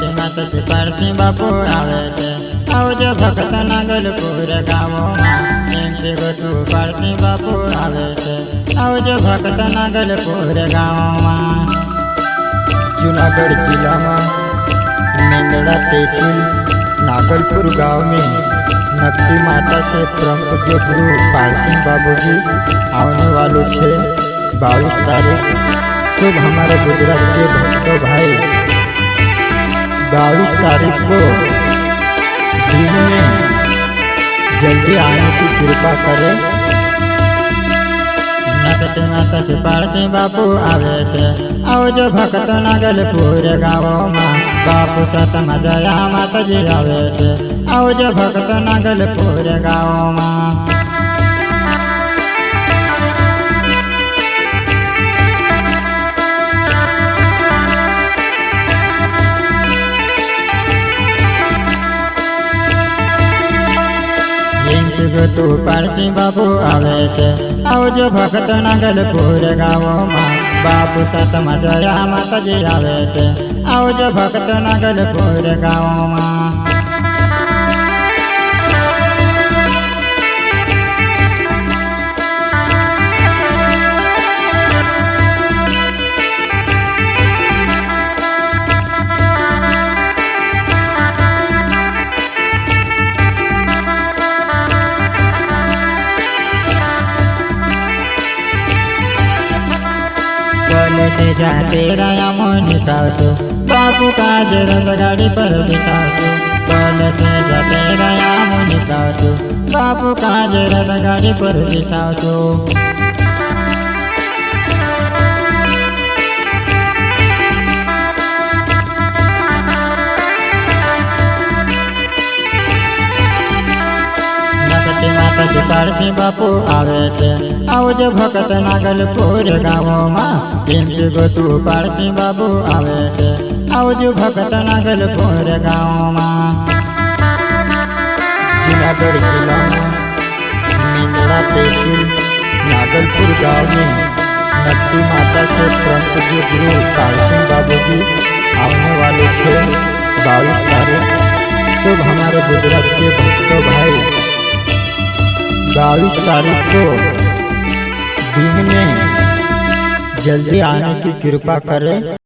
नगती माता से पारसी बापू आवे से आवजो भक्त नागलपुर गाँवों एमपी गोतू पारसी बापू आवे से आवजो भक्त नागलपुर गाँवों। जूनागढ़ जिला में मेंदड़ा तहसील नागलपुर गांव में नगती माता से प्रमुख जो गुरु पारसिंह बाबूजी आने वालों छे 22 तारीख शुभ हमारे गुजरात के भक्तों भाई 22 तारीख को दिन में जल्दी आने की कृपा करें। नगती माता से पारसी बापू आवे से आवजो भक्त नागलपुर गाँवों बापू सतम जया माता जी आवे से आवजो भक्त नागलपुर गाँवों। तू पारसी बाबू आवे से आवजो भक्त नागलपुर गाँवों बापू सतम जया माता जी आवे से आवजो भक्त नागलपुर गाँवों। से जाते राया मोनी कासो बापू काज रथ गाड़ी पर बितासो कल से जाते राया मोनी कासो बापू काज रथ गाड़ी पर बितासो। नगती माता से पारसी बापू आवे से आवजो भक्त नागलपुर गाँवों एमपी गोतू पारसी बाबू आवे से आवजो भक्त नागलपुर गाँवों। जूनागढ़ जिला में मेंदड़ा तहसील नागलपुर गांव में नगती माता से प्रमुख जो गुरु पारसिंह बाबूजी आने वाले छे 22 तारीख शुभ हमारे गुजरात के भक्तों भाई 22 तारीख को दिन में जल्दी आने की कृपा करें।